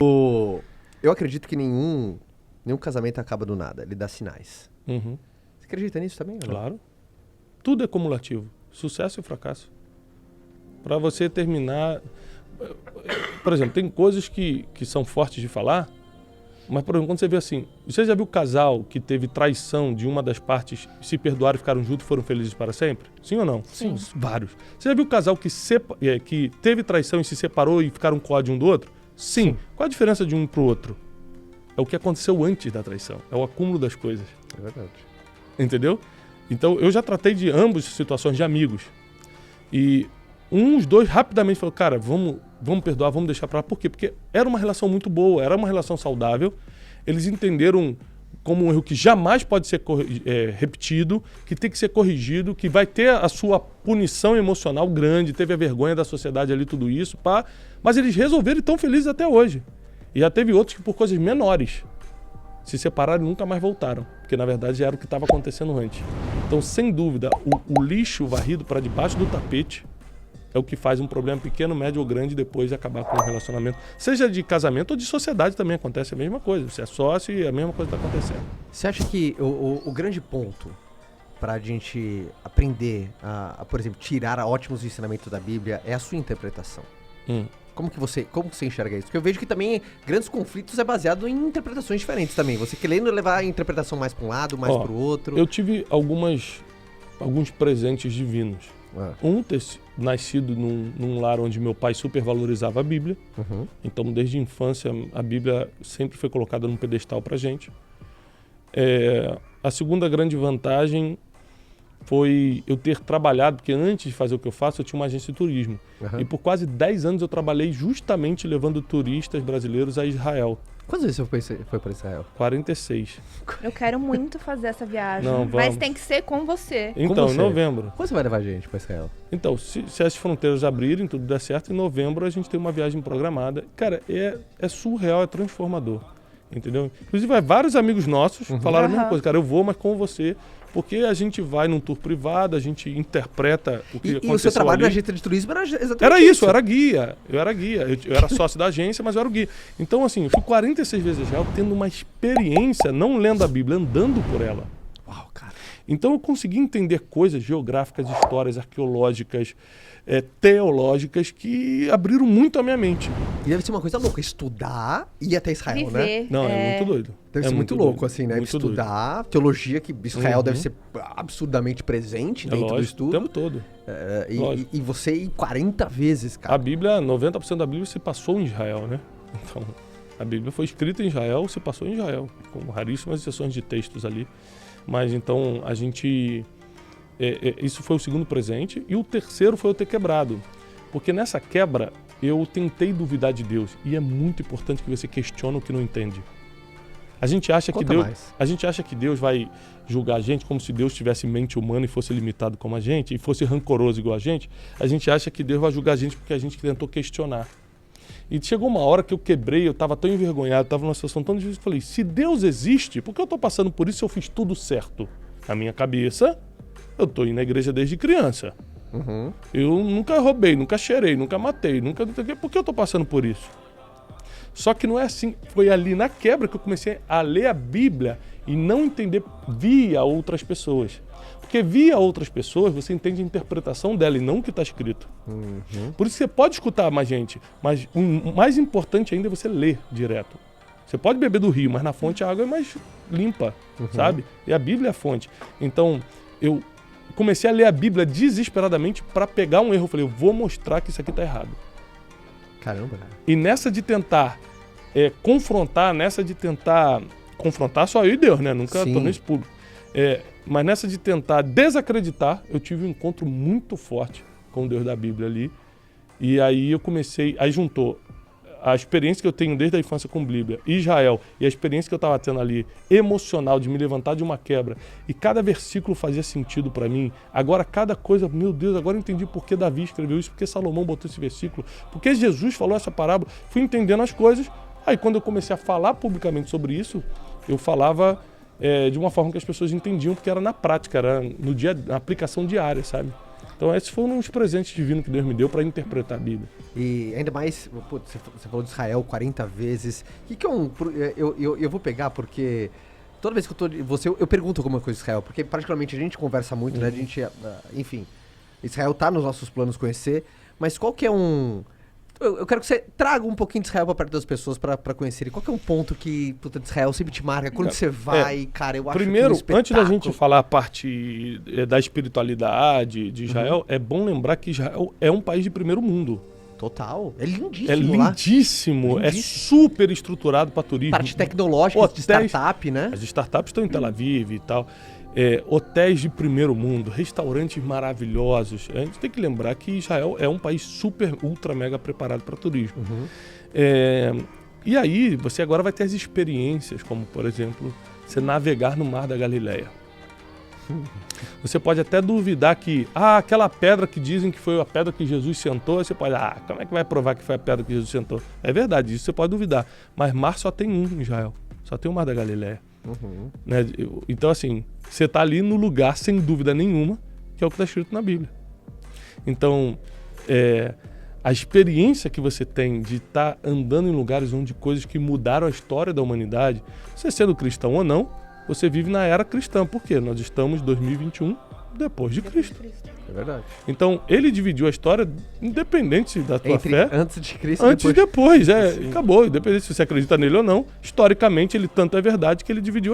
Eu acredito que nenhum casamento acaba do nada, ele dá sinais. Uhum. Você acredita nisso também? Ou não? Claro. Tudo é cumulativo. Sucesso e fracasso. Para você terminar... Por exemplo, tem coisas que são fortes de falar, mas, por exemplo, quando você vê assim... Você já viu o casal que teve traição de uma das partes, se perdoaram, ficaram juntos e foram felizes para sempre? Sim ou não? Sim. Vários. Você já viu o casal que teve traição e se separou e ficaram com ódio um do outro? Sim. Qual a diferença de um para o outro? É o que aconteceu antes da traição. É o acúmulo das coisas. É verdade. Entendeu? Então, eu já tratei de ambas situações de amigos. E os dois rapidamente falaram, cara, vamos perdoar, vamos deixar pra lá. Por quê? Porque era uma relação muito boa, era uma relação saudável. Eles entenderam como um erro que jamais pode ser repetido, que tem que ser corrigido, que vai ter a sua punição emocional grande, teve a vergonha da sociedade ali, tudo isso. Mas eles resolveram e estão felizes até hoje. E já teve outros que por coisas menores se separaram e nunca mais voltaram. Porque, na verdade, já era o que estava acontecendo antes. Então, sem dúvida, o lixo varrido para debaixo do tapete é o que faz um problema pequeno, médio ou grande depois de acabar com o relacionamento. Seja de casamento ou de sociedade também acontece a mesma coisa. Você é sócio e a mesma coisa está acontecendo. Você acha que o grande ponto para a gente aprender a, por exemplo, tirar ótimos ensinamentos da Bíblia é a sua interpretação? Como você enxerga isso? Porque eu vejo que também grandes conflitos é baseado em interpretações diferentes também. Você querendo levar a interpretação mais para um lado, mais para o outro. Eu tive alguns presentes divinos. Um ter nascido num lar onde meu pai supervalorizava a Bíblia. Uhum. Então, desde a infância, a Bíblia sempre foi colocada num pedestal pra gente. A segunda grande vantagem foi eu ter trabalhado, porque antes de fazer o que eu faço, eu tinha uma agência de turismo. Uhum. E por quase 10 anos eu trabalhei justamente levando turistas brasileiros a Israel. Quantas vezes você foi para Israel? 46. Eu quero muito fazer essa viagem, Não, mas vamos. tem que ser com você. Então, você? em novembro. Quando você vai levar a gente para Israel? Então, se as fronteiras abrirem, tudo der certo, em novembro a gente tem uma viagem programada. Cara, é surreal, é transformador. Entendeu? Inclusive, vários amigos nossos falaram a mesma coisa. Cara, eu vou, mas com você. Porque a gente vai num tour privado, a gente interpreta o que aconteceu. E o seu trabalho ali. na agência de turismo era exatamente Era isso, eu era guia. Eu era sócio da agência, mas eu era o guia. Então, assim, eu fui 46 vezes a Israel tendo uma experiência, não lendo a Bíblia, andando por ela. Uau, cara. Então eu consegui entender coisas geográficas, histórias, arqueológicas, teológicas que abriram muito a minha mente. E deve ser uma coisa louca, estudar e ir até Israel, né? Viver. Não, é muito doido. Deve É ser muito louco, assim, né? Muito Estudar teologia, que Israel deve ser absurdamente presente dentro do lógico, estudo. o tempo todo. E você ir 40 vezes, cara. A Bíblia, 90% da Bíblia se passou em Israel, né? Então, a Bíblia foi escrita em Israel, se passou em Israel, com raríssimas exceções de textos ali. Mas então a gente... isso foi o segundo presente. E o terceiro foi eu ter quebrado. Porque nessa quebra eu tentei duvidar de Deus. E é muito importante que você questione o que não entende. A gente acha que Deus vai julgar a gente como se Deus tivesse mente humana e fosse limitado como a gente, e fosse rancoroso igual a gente. A gente acha que Deus vai julgar a gente porque a gente tentou questionar. E chegou uma hora que eu quebrei, eu estava tão envergonhado, estava numa situação tão difícil, eu falei, se Deus existe, por que eu estou passando por isso se eu fiz tudo certo? Na minha cabeça, eu estou indo na igreja desde criança. Uhum. Eu nunca roubei, nunca cheirei, nunca matei, por que eu estou passando por isso? Só que não é assim, foi ali na quebra que eu comecei a ler a Bíblia e não entender via outras pessoas. Porque via outras pessoas, você entende a interpretação dela e não o que está escrito. Uhum. Por isso você pode escutar mais gente, mas o mais importante ainda é você ler direto. Você pode beber do rio, mas na fonte a água é mais limpa, sabe? E a Bíblia é a fonte. Então, eu comecei a ler a Bíblia desesperadamente para pegar um erro. Eu falei, eu vou mostrar que isso aqui está errado. Caramba, cara. E nessa de tentar confrontar só eu e Deus, né? Nunca tornei isso público. Mas nessa de tentar desacreditar, eu tive um encontro muito forte com o Deus da Bíblia ali. E aí aí juntou a experiência que eu tenho desde a infância com Bíblia, Israel, e a experiência que eu estava tendo ali, emocional, de me levantar de uma quebra. E cada versículo fazia sentido para mim. Agora, cada coisa, meu Deus, agora eu entendi por que Davi escreveu isso, por que Salomão botou esse versículo, por que Jesus falou essa parábola. Fui entendendo as coisas. Aí, quando eu comecei a falar publicamente sobre isso, eu falava de uma forma que as pessoas entendiam, porque era na prática, era na aplicação diária, sabe? Então esses foram uns presentes divinos que Deus me deu para interpretar a Bíblia. E ainda mais, putz, você falou de Israel 40 vezes. O que é um... Eu vou pegar porque... Toda vez que eu tô... Eu pergunto alguma coisa de Israel, porque particularmente a gente conversa muito, né? A gente... enfim, Israel tá nos nossos planos conhecer, mas qual que é um... Eu quero que você traga um pouquinho de Israel pra perto das pessoas pra conhecerem. Qual que é um ponto que, puta, de Israel sempre te marca? Quando você vai, cara, eu acho primeiro, que antes da gente falar a parte da espiritualidade de Israel, é bom lembrar que Israel é um país de primeiro mundo. Total. É lindíssimo. É lindíssimo. É super estruturado para turismo. Parte tecnológica, de startup, né? As startups estão em Tel Aviv e tal. Hotéis de primeiro mundo, restaurantes maravilhosos. A gente tem que lembrar que Israel é um país super, ultra, mega preparado para turismo. E aí, você agora vai ter as experiências, como, por exemplo, você navegar no Mar da Galileia. Você pode até duvidar que, aquela pedra que dizem que foi a pedra que Jesus sentou, você pode, como é que vai provar que foi a pedra que Jesus sentou? É verdade, isso você pode duvidar. Mas mar só tem um em Israel, só tem o Mar da Galileia. Né? Então, assim, você está ali no lugar, sem dúvida nenhuma, que é o que está escrito na Bíblia. Então, a experiência que você tem de estar andando em lugares onde coisas que mudaram a história da humanidade, você sendo cristão ou não, você vive na era cristã. Por quê? Nós estamos em 2021 depois de Cristo. É verdade. Então, ele dividiu a história independente da tua fé. Antes de Cristo e depois. Acabou. Independente se você acredita nele ou não. Historicamente, ele tanto é verdade que ele dividiu